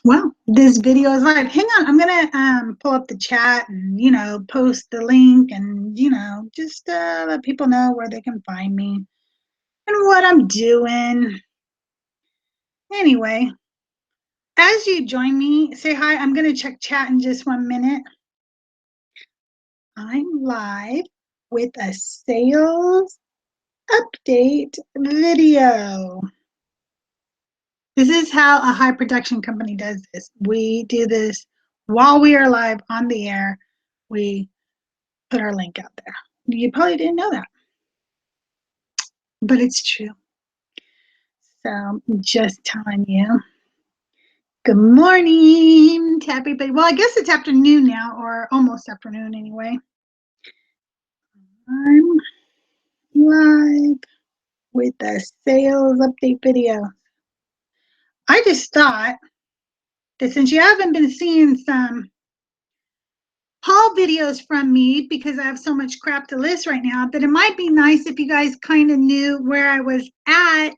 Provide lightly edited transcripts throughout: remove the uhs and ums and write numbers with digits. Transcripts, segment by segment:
Well, this video is live. Hang on, I'm gonna pull up the chat and post the link and just let people know where they can find me and what I'm doing. Anyway, as you join me, say hi. I'm gonna check chat in just 1 minute. I'm live with a sales update video. This is how a high production company does this. We do this while we are live on the air. We put our link out there. You probably didn't know that, but it's true. So I'm just telling you. Good morning to everybody. Well, I guess it's afternoon now, or almost afternoon anyway. I'm live with a sales update video. I just thought that since you haven't been seeing some haul videos from me because I have so much crap to list right now, that it might be nice if you guys kind of knew where I was at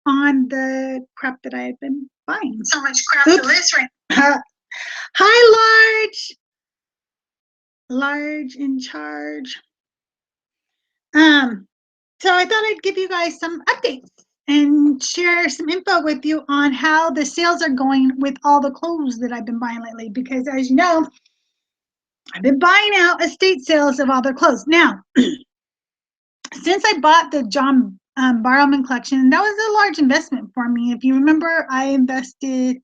on the crap that I had been buying. So much crap to list right now. Hi, Large in charge. So I thought I'd give you guys some updates and share some info with you on how the sales are going with all the clothes that I've been buying lately, because as you know, I've been buying out estate sales of all their clothes. Now, since I bought the John Barrowman collection, that was a large investment for me. If you remember, I invested,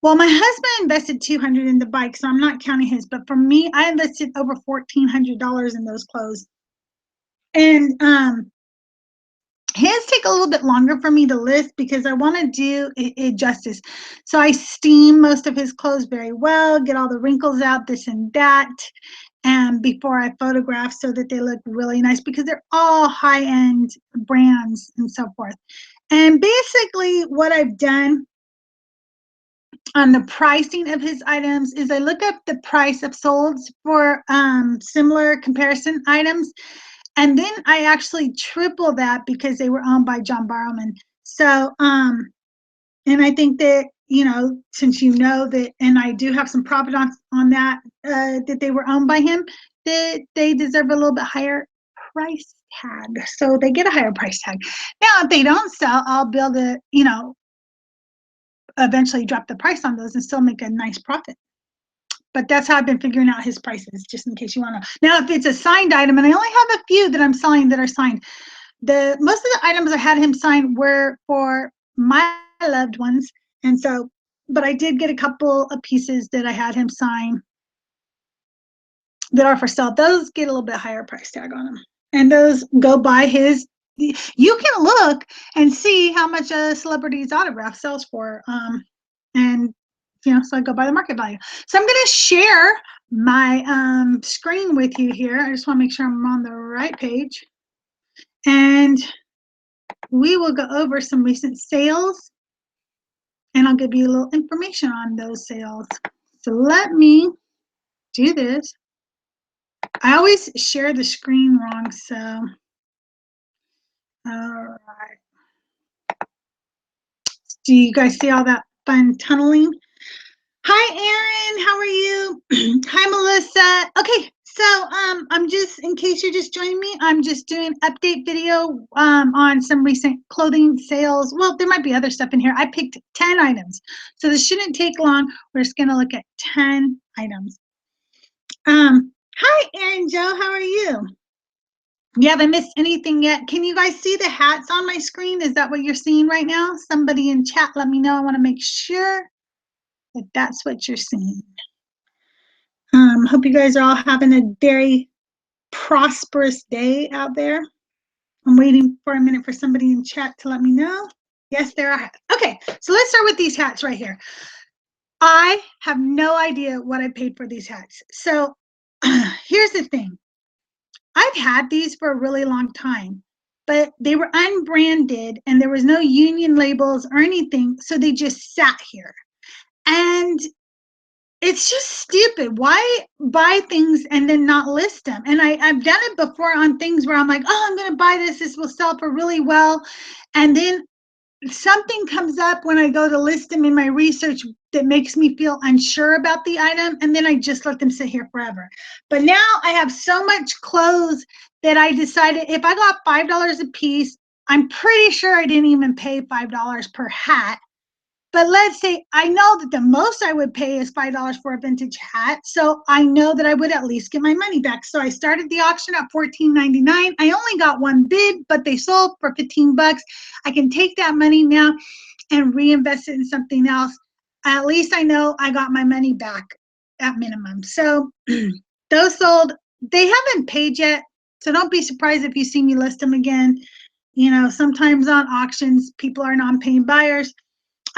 well, my husband invested $200 in the bike, so I'm not counting his, but for me, I invested over $1,400 in those clothes. And his take a little bit longer for me to list because I want to do it justice. So I steam most of his clothes very well, get all the wrinkles out, this and that, and before I photograph so that they look really nice, because they're all high-end brands and so forth. And basically what I've done on the pricing of his items is I look up the price of solds for similar comparison items. And then I actually triple that because they were owned by John Barrowman. So, and I think that, since you know that, and I do have some profit on that, that they were owned by him, that they deserve a little bit higher price tag. So they get a higher price tag. Now, if they don't sell, I'll be able to, eventually drop the price on those and still make a nice profit. But that's how I've been figuring out his prices, just in case you want to. Now, if it's a signed item, and I only have a few that I'm selling that are signed, most of the items I had him sign were for my loved ones, and so, but I did get a couple of pieces that I had him sign that are for sale. Those get a little bit higher price tag on them, and those go by his. You can look and see how much a celebrity's autograph sells for, and so I go by the market value. So I'm going to share my screen with you here. I just want to make sure I'm on the right page. And we will go over some recent sales, and I'll give you a little information on those sales. So let me do this. I always share the screen wrong, so all right. Do you guys see all that fun tunneling? Hi, Erin. How are you? Hi, Melissa. Okay, so I'm just, in case you're just joining me, I'm just doing an update video on some recent clothing sales. Well, there might be other stuff in here. I picked 10 items, so this shouldn't take long. We're just going to look at 10 items. Hi, Erin Joe. How are you? You haven't missed anything yet. Can you guys see the hats on my screen? Is that what you're seeing right now? Somebody in chat, let me know. I want to make sure if that's what you're seeing. Hope you guys are all having a very prosperous day out there. I'm waiting for a minute for somebody in chat to let me know. Yes, there are hats. Okay, so let's start with these hats right here. I have no idea what I paid for these hats. So here's the thing. I've had these for a really long time, but they were unbranded and there was no union labels or anything, so they just sat here. And it's just stupid. Why buy things and then not list them? And I've done it before on things where I'm like, oh, I'm going to buy this. This will sell for really well. And then something comes up when I go to list them in my research that makes me feel unsure about the item, and then I just let them sit here forever. But now I have so much clothes that I decided if I got $5 a piece, I'm pretty sure I didn't even pay $5 per hat. But let's say I know that the most I would pay is $5 for a vintage hat. So I know that I would at least get my money back. So I started the auction at $14.99. I only got one bid, but they sold for 15 bucks. I can take that money now and reinvest it in something else. At least I know I got my money back at minimum. So those sold. They haven't paid yet. So don't be surprised if you see me list them again. You know, sometimes on auctions, people are non-paying buyers.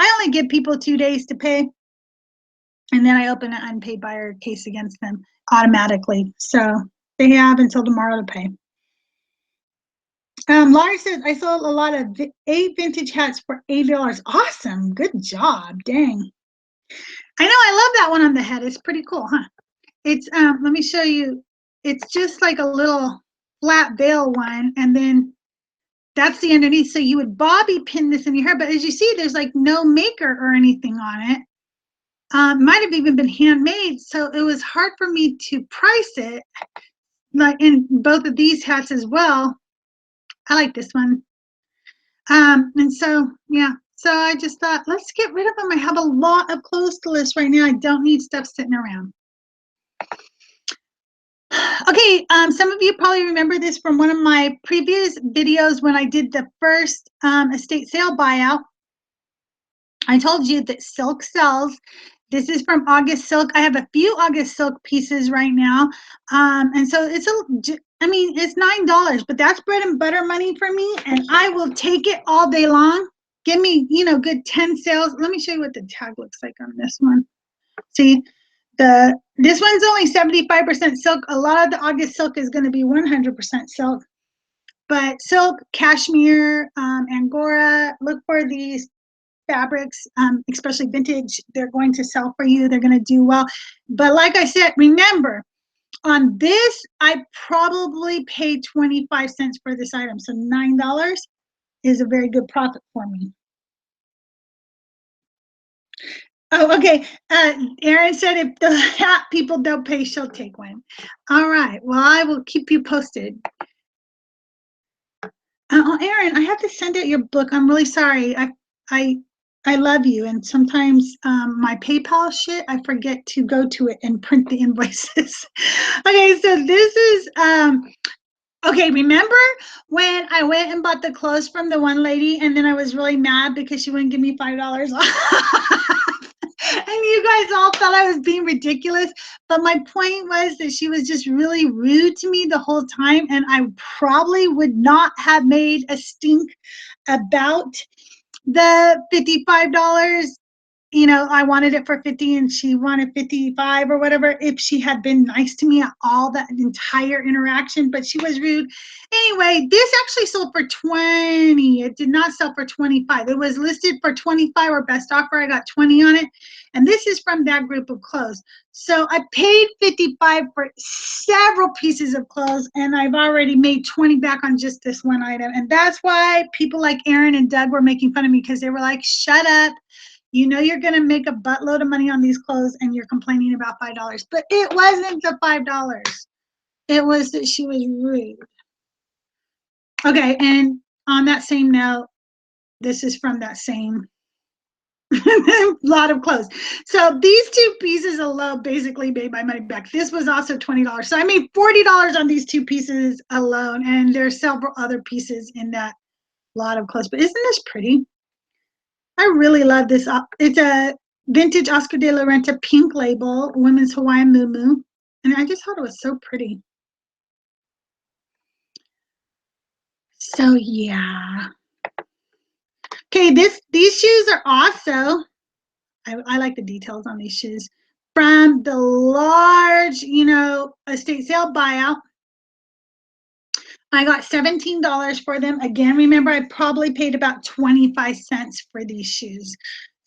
I only give people 2 days to pay, and then I open an unpaid buyer case against them automatically. So they have until tomorrow to pay. Laurie says, I sold a lot of 8 vintage hats for $80. Awesome. Good job. Dang. I know. I love that one on the head. It's pretty cool, huh? It's, let me show you. It's just like a little flat veil one, and then that's the underneath. So you would bobby pin this in your hair, but as you see, there's like no maker or anything on it. Might have even been handmade, so it was hard for me to price it. Like in both of these hats as well. I like this one. And so, yeah, so I just thought, let's get rid of them. I have a lot of clothes to list right now. I don't need stuff sitting around. Okay, some of you probably remember this from one of my previous videos when I did the first estate sale buyout. I told you that silk sells. This is from August Silk. I have a few August Silk pieces right now. And so it's it's $9, but that's bread and butter money for me, and I will take it all day long. Give me, good 10 sales. Let me show you what the tag looks like on this one. See, this one's only 75% silk. A lot of the August Silk is going to be 100% silk. But silk, cashmere, Angora, look for these fabrics, especially vintage. They're going to sell for you. They're going to do well. But like I said, remember, on this, I probably paid 25 cents for this item. So $9 is a very good profit for me. Oh, okay. Erin said if the hat people don't pay, she'll take one. All right. Well, I will keep you posted. Erin, I have to send out your book. I'm really sorry. I love you, and sometimes my PayPal shit, I forget to go to it and print the invoices. Okay, so this is okay, remember when I went and bought the clothes from the one lady, and then I was really mad because she wouldn't give me $5 off? And you guys all thought I was being ridiculous, but my point was that she was just really rude to me the whole time, and I probably would not have made a stink about the $55. I wanted it for 50 and she wanted 55 or whatever, if she had been nice to me at all that entire interaction, but she was rude. Anyway, this actually sold for 20. It did not sell for 25. It was listed for 25 or best offer. I got 20 on it. And this is from that group of clothes. So I paid 55 for several pieces of clothes, and I've already made 20 back on just this one item. And that's why people like Erin and Doug were making fun of me, because they were like, shut up. You're going to make a buttload of money on these clothes and you're complaining about $5. But it wasn't the $5. It was that she was rude. Okay, and on that same note, this is from that same lot of clothes. So these 2 pieces alone basically made my money back. This was also $20. So I made $40 on these 2 pieces alone, and there's several other pieces in that lot of clothes. But isn't this pretty? I really love this. It's a vintage Oscar de la Renta pink label, women's Hawaiian muumuu. And I just thought it was so pretty. So yeah. Okay, these shoes are also, I like the details on these shoes, from the large, estate sale buyout. I got $17 for them. Again, remember, I probably paid about 25 cents for these shoes.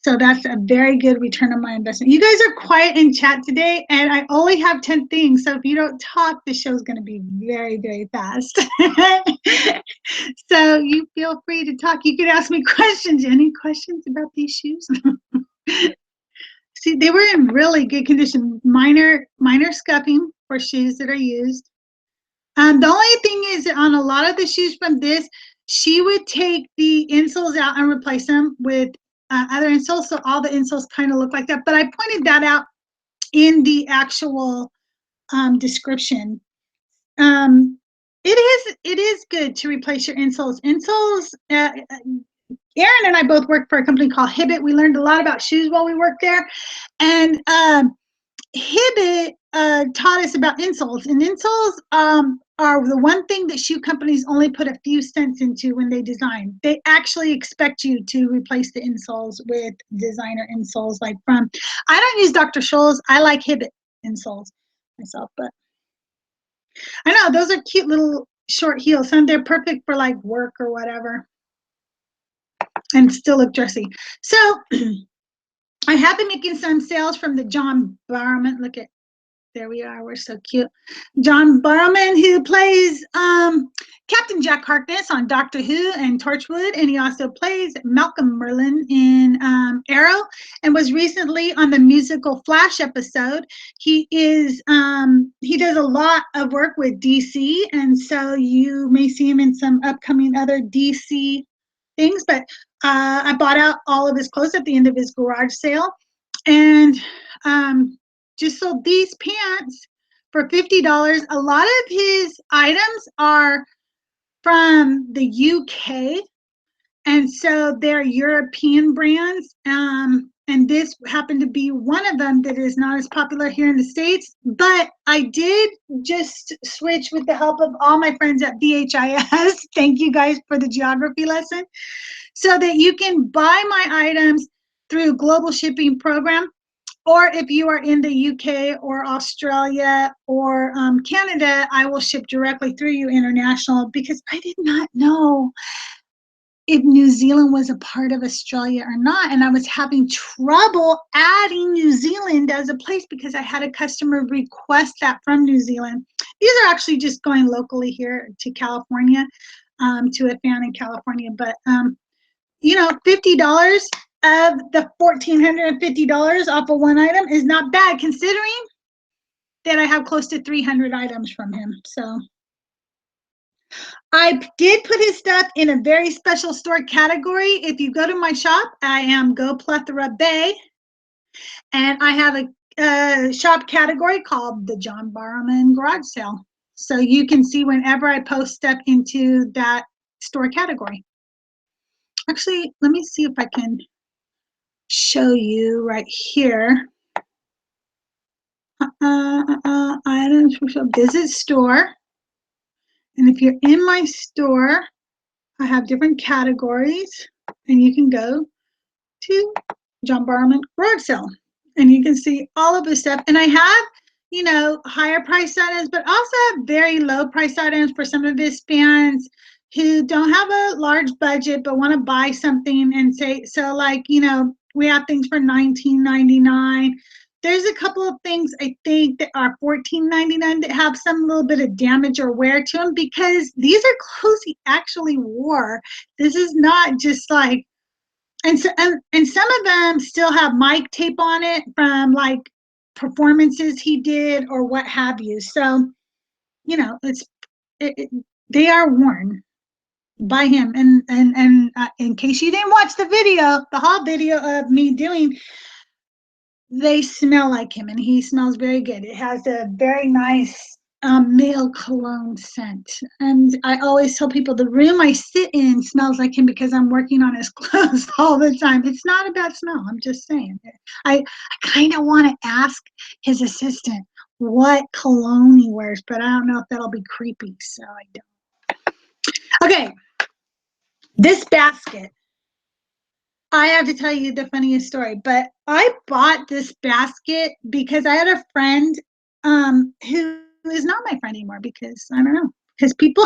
So that's a very good return on my investment. You guys are quiet in chat today, and I only have 10 things. So if you don't talk, the show's going to be very, very fast. So you feel free to talk. You can ask me questions. Any questions about these shoes? See, they were in really good condition. Minor scuffing for shoes that are used. The only thing is that on a lot of the shoes from this, she would take the insoles out and replace them with other insoles, so all the insoles kind of look like that. But I pointed that out in the actual description. It is good to replace your insoles. Insoles. Aaron and I both worked for a company called Hibbett. We learned a lot about shoes while we worked there, and Hibbett taught us about insoles, and insoles are the one thing that shoe companies only put a few cents into when they design. They actually expect you to replace the insoles with designer insoles, like from. I don't use Dr. Scholl's. I like Hibbett insoles myself, but I know those are cute little short heels, and they're perfect for like work or whatever, and still look dressy. So I have been making some sales from the John Barrowman. Look at, there we are. We're so cute. John Barrowman, who plays Captain Jack Harkness on Doctor Who and Torchwood, and he also plays Malcolm Merlin in Arrow, and was recently on the musical Flash episode. He does a lot of work with DC, and so you may see him in some upcoming other DC things. But I bought out all of his clothes at the end of his garage sale, and just sold these pants for $50. A lot of his items are from the UK, and so they're European brands. And this happened to be one of them that is not as popular here in the States. But I did just switch with the help of all my friends at BHIS. Thank you guys for the geography lesson. So that you can buy my items through global shipping program. Or if you are in the UK or Australia or Canada, I will ship directly through you international, because I did not know if New Zealand was a part of Australia or not. And I was having trouble adding New Zealand as a place because I had a customer request that from New Zealand. These are actually just going locally here to California, to a fan in California. But, you know, $50 of the $1,450 off of one item is not bad, considering that I have close to 300 items from him. So I did put his stuff in a very special store category. If you go to my shop, I am Go Plethora Bay, and I have a shop category called the John Barrowman Garage Sale. So you can see whenever I post stuff into that store category. Actually, let me see if I can show you right here. Items for show, visit store. And if you're in my store, I have different categories, and you can go to John Barrowman Garage Sale, and you can see all of this stuff. And I have, you know, higher price items, but also have very low price items for some of his fans who don't have a large budget but want to buy something and say, so like, you know, we have things for $19.99. There's a couple of things I think that are $14.99 that have some little bit of damage or wear to them, because these are clothes he actually wore. This is not just like, and so, and some of them still have mic tape on it from like performances he did or what have you. So, you know, they are worn by him. And in case you didn't watch the video, the haul video of me doing, they smell like him, and he smells very good. It has a very nice male cologne scent. And I always tell people the room I sit in smells like him because I'm working on his clothes all the time. It's not a bad smell. I'm just saying. I kind of want to ask his assistant what cologne he wears, but I don't know if that'll be creepy, so I don't. Okay, this basket. I have to tell you the funniest story, but I bought this basket because I had a friend who is not my friend anymore, because I don't know, because people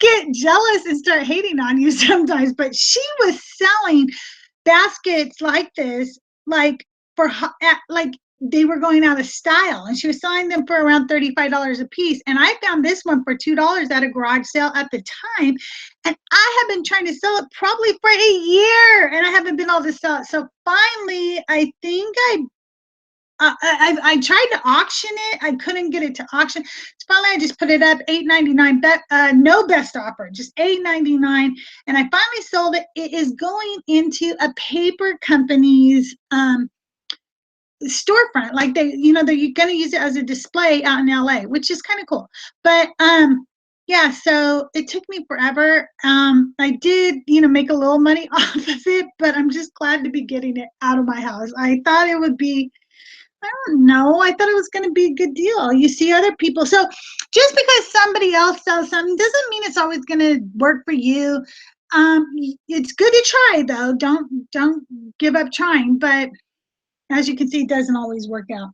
get jealous and start hating on you sometimes. But she was selling baskets like this, like for like they were going out of style, and she was selling them for around $35 a piece. And I found this one for $2 at a garage sale at the time. And I have been trying to sell it probably for a year, and I haven't been able to sell it. So finally, I think I tried to auction it. I couldn't get it to auction. So finally, I just put it up $8.99. No best offer, just $8.99. And I finally sold it. It is going into a paper company's storefront. Like they're going to use it as a display out in LA, which is kind of cool. But yeah, so it took me forever. I did, make a little money off of it, but I'm just glad to be getting it out of my house. I thought it would be, I don't know. I thought it was going to be a good deal. You see other people. So just because somebody else sells something doesn't mean it's always going to work for you. It's good to try though. Don't give up trying. But as you can see, it doesn't always work out.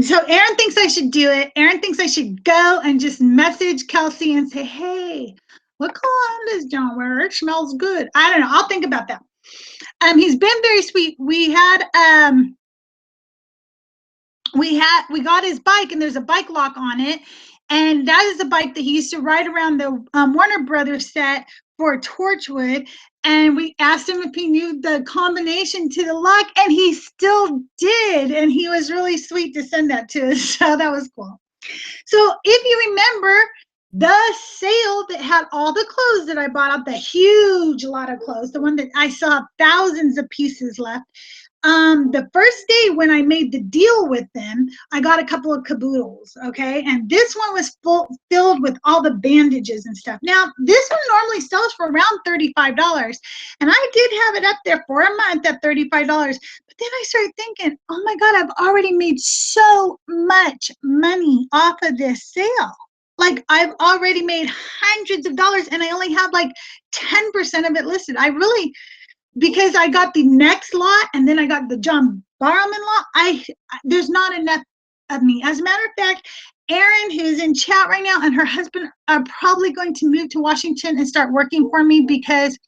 So Aaron thinks I should do it. Aaron thinks I should go and just message Kelsey and say, hey, what color does John wear? It smells good. I don't know. I'll think about that. He's been very sweet. We got his bike, and there's a bike lock on it, and that is a bike that he used to ride around the Warner Brothers set for Torchwood. And we asked him if he knew the combination to the lock, and he still did. And he was really sweet to send that to us. So that was cool. So if you remember the sale that had all the clothes that I bought out, the huge lot of clothes, the one that I saw thousands of pieces left. The first day when I made the deal with them, I got a couple of caboodles, okay? And this one was filled with all the bandages and stuff. Now, this one normally sells for around $35, and I did have it up there for a month at $35. But then I started thinking, oh my God, I've already made so much money off of this sale. Like, I've already made hundreds of dollars, and I only have like 10% of it listed. Because I got the next lot and then I got the John Barrowman lot, there's not enough of me. As a matter of fact, Erin, who's in chat right now, and her husband are probably going to move to Washington and start working for me because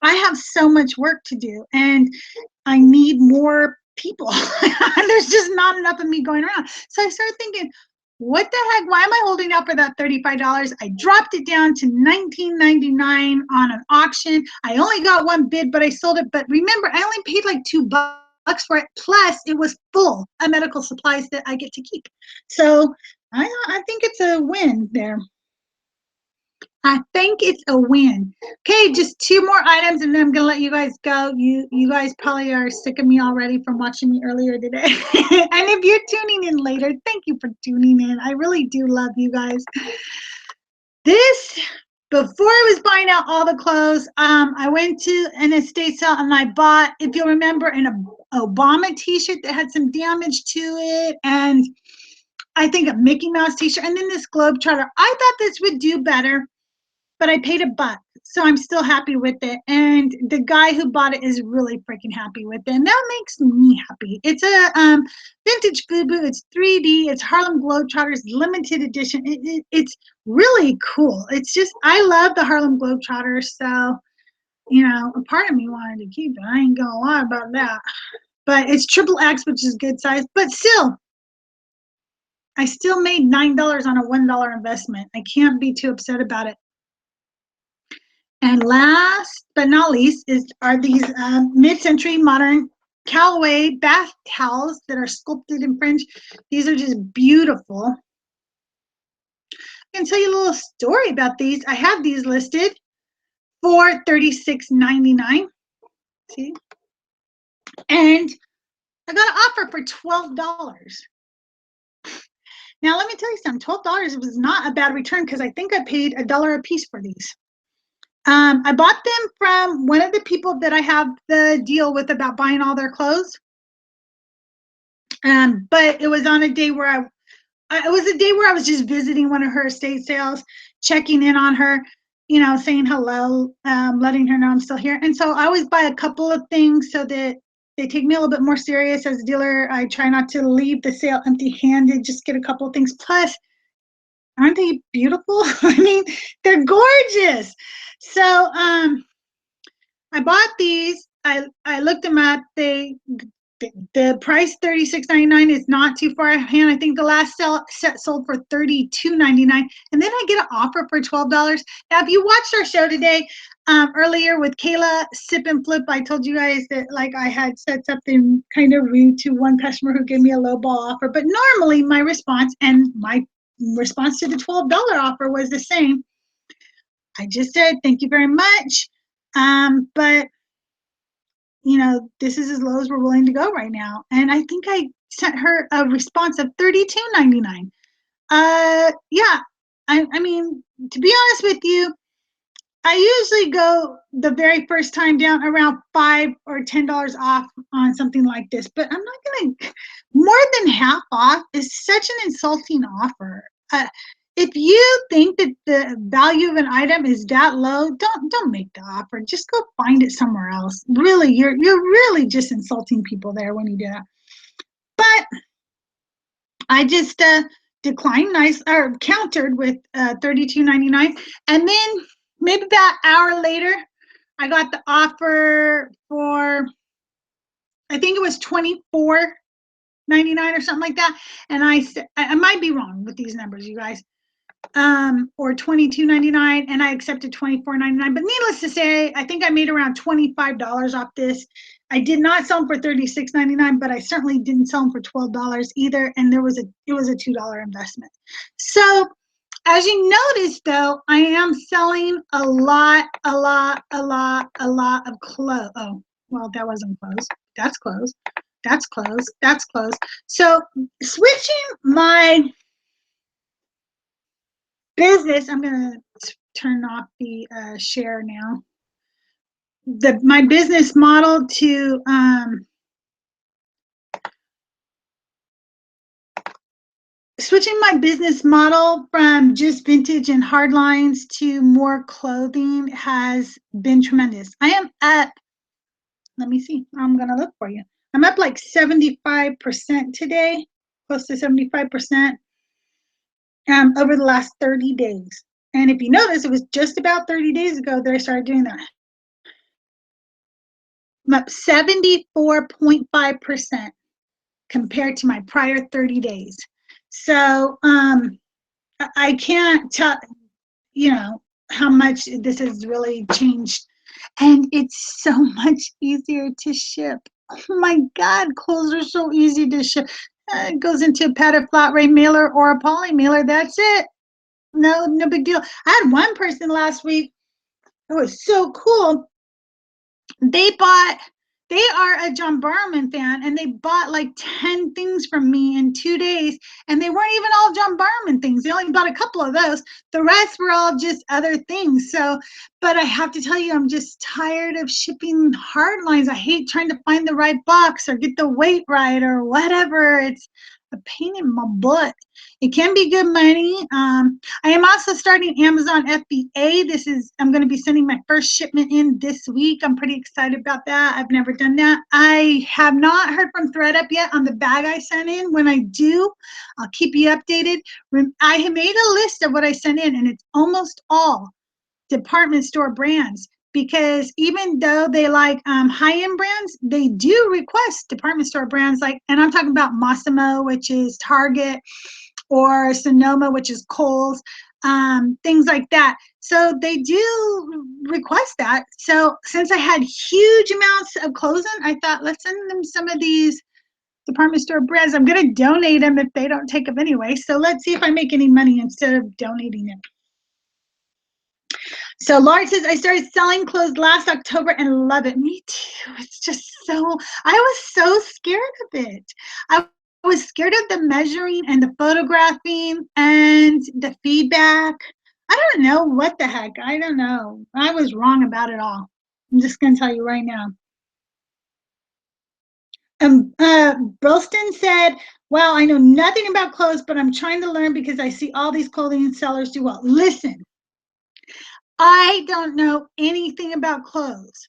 I have so much work to do and I need more people. There's just not enough of me going around. So I started thinking, what the heck? Why am I holding out for that $35? I dropped it down to $19.99 on an auction. I only got one bid, but I sold it. But remember, I only paid like $2 for it. Plus, it was full of medical supplies that I get to keep. So I think it's a win there. I think it's a win. Okay, just two more items, and then I'm gonna let you guys go. You guys probably are sick of me already from watching me earlier today. And if you're tuning in later, thank you for tuning in. I really do love you guys. Before I was buying out all the clothes, I went to an estate sale and I bought, if you'll remember, an Obama t-shirt that had some damage to it, and I think a Mickey Mouse t-shirt, and then this Globetrotter. I thought this would do better, but I paid $1, so I'm still happy with it. And the guy who bought it is really freaking happy with it, and that makes me happy. It's a vintage FUBU. It's 3D. It's Harlem Globetrotters limited edition. It's really cool. It's just, I love the Harlem Globetrotters, so a part of me wanted to keep it. I ain't gonna lie about that. But it's XXX, which is good size. But still, I still made $9 on a $1 investment. I can't be too upset about it. And last but not least are these mid-century modern Callaway bath towels that are sculpted in French. These are just beautiful. I can tell you a little story about these. I have these listed for $36.99. See? And I got an offer for $12. Now, let me tell you something. $12 was not a bad return because I think I paid $1 a piece for these. I bought them from one of the people that I have the deal with about buying all their clothes. But it was on a day where it was a day where I was just visiting one of her estate sales, checking in on her, saying hello, letting her know I'm still here. And so I always buy a couple of things so that they take me a little bit more serious as a dealer. I try not to leave the sale empty-handed, just get a couple of things. Plus, aren't they beautiful? I mean, they're gorgeous. So I bought these I looked them up. The price $36.99 is not too far ahead. I think the last set sold for $32.99, and then I get an offer for $12. Now, if you watched our show today, earlier with Kayla Sip and Flip, I told you guys that like I had said something kind of rude to one customer who gave me a low ball offer. But normally my response to the $12 offer was the same. I just said thank you very much, but you know, this is as low as we're willing to go right now. And I think I sent her a response of $32.99. Yeah, I mean, to be honest with you, I usually go the very first time down around $5 or $10 off on something like this, but I'm not gonna. More than half off is such an insulting offer. If you think that the value of an item is that low, don't make the offer. Just go find it somewhere else. Really, you're really just insulting people there when you do that. But I just declined or countered with $32.99, and then maybe about an hour later, I got the offer for, I think it was $24.99 or something like that. And I might be wrong with these numbers, you guys, or $22.99, and I accepted $24.99. But needless to say, I think I made around $25 off this. I did not sell them for $36.99, but I certainly didn't sell them for $12 either. And it was a $2 investment. So as you notice, though, I am selling a lot of clothes. Oh, well, that wasn't clothes. That's clothes. That's clothes. That's clothes. So switching my business, I'm going to turn off the share now. My business model to switching my business model from just vintage and hard lines to more clothing has been tremendous. I am up, let me see, I'm going to look for you. I'm up like 75% today, close to 75% over the last 30 days. And if you notice, it was just about 30 days ago that I started doing that. I'm up 74.5% compared to my prior 30 days. So I can't tell, you know, how much this has really changed. And it's so much easier to ship. Oh my God, clothes are so easy to ship. It goes into a padded flat rate mailer or a poly mailer. That's it. No big deal. I had one person last week. It was so cool. They are a John Barrowman fan, and they bought like 10 things from me in 2 days, and they weren't even all John Barrowman things. They only bought a couple of those. The rest were all just other things. So, but I have to tell you, I'm just tired of shipping hard lines. I hate trying to find the right box or get the weight right or whatever. It's a pain in my butt. It can be good money. I am also starting Amazon FBA. I'm going to be sending my first shipment in this week. I'm pretty excited about that. I've never done that. I have not heard from ThreadUp yet on the bag I sent in. When I do, I'll keep you updated. I have made a list of what I sent in, and it's almost all department store brands, because even though they like high-end brands, they do request department store brands, like, and I'm talking about Massimo, which is Target, or Sonoma, which is Kohl's, things like that. So they do request that. So since I had huge amounts of clothes in, I thought, let's send them some of these department store brands. I'm going to donate them if they don't take them anyway. So let's see if I make any money instead of donating them. So Lauren says, I started selling clothes last October and love it. Me too. It's just so, I was so scared of it. I was scared of the measuring and the photographing and the feedback. I don't know what the heck. I don't know. I was wrong about it all. I'm just going to tell you right now. Burlston said, well, I know nothing about clothes, but I'm trying to learn because I see all these clothing sellers do well. Listen, I don't know anything about clothes.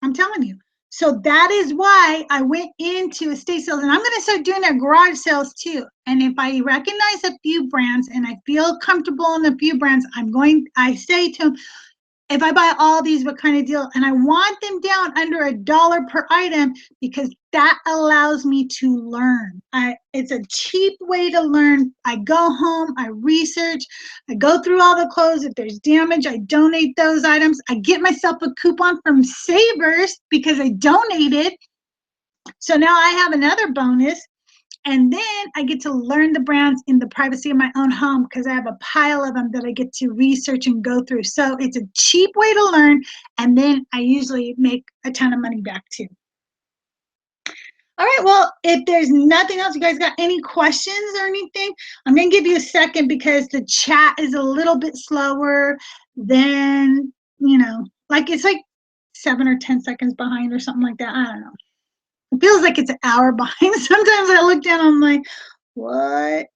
I'm telling you. So that is why I went into estate sales, and I'm going to start doing their garage sales too. And if I recognize a few brands and I feel comfortable in a few brands, I say to them, if I buy all these, what kind of deal? And I want them down under $1 per item because that allows me to learn. It's a cheap way to learn. I go home, I research, I go through all the clothes. If there's damage, I donate those items. I get myself a coupon from Savers because I donated. So now I have another bonus. And then I get to learn the brands in the privacy of my own home because I have a pile of them that I get to research and go through. So it's a cheap way to learn. And then I usually make a ton of money back too. All right, well, if there's nothing else, you guys got any questions or anything? I'm going to give you a second because the chat is a little bit slower than, like it's like 7 or 10 seconds behind or something like that. I don't know. It feels like it's an hour behind. Sometimes I look down, I'm like, what?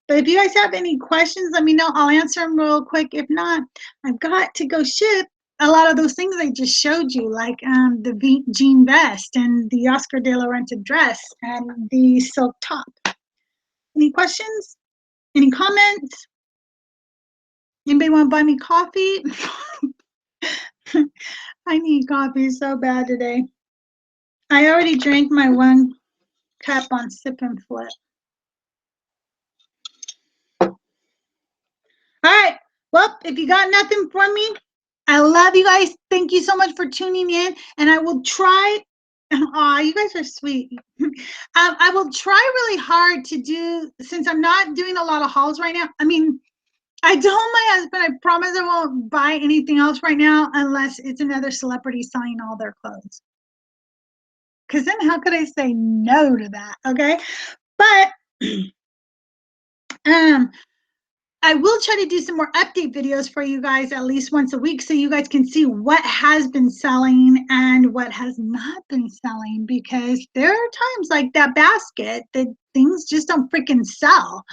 But if you guys have any questions, let me know. I'll answer them real quick. If not, I've got to go ship a lot of those things I just showed you, like the jean vest and the Oscar de la Renta dress and the silk top. Any questions? Any comments? Anybody want to buy me coffee? I need coffee so bad today. I already drank my 1 cup on Sip and Flip. All right. Well, if you got nothing for me, I love you guys. Thank you so much for tuning in. And I will try. Aw, you guys are sweet. I will try really hard to do, since I'm not doing a lot of hauls right now. I mean, I told my husband, I promise I won't buy anything else right now unless it's another celebrity selling all their clothes. Because then how could I say no to that? Okay. But I will try to do some more update videos for you guys at least once a week so you guys can see what has been selling and what has not been selling, because there are times like that basket that things just don't freaking sell.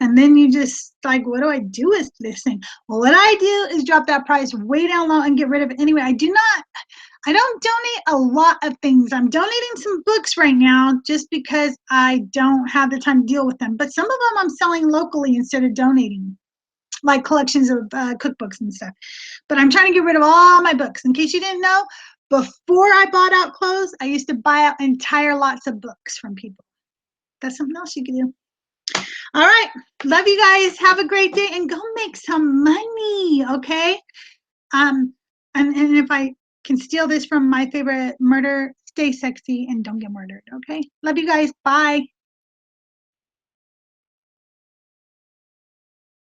And then you just like, what do I do with this thing? Well, what I do is drop that price way down low and get rid of it anyway. I don't donate a lot of things. I'm donating some books right now just because I don't have the time to deal with them. But some of them I'm selling locally instead of donating, like collections of cookbooks and stuff. But I'm trying to get rid of all my books. In case you didn't know, before I bought out clothes, I used to buy out entire lots of books from people. That's something else you can do. All right. Love you guys. Have a great day and go make some money, okay? And if I can steal this from my favorite murder, stay sexy and don't get murdered, okay? Love you guys. Bye.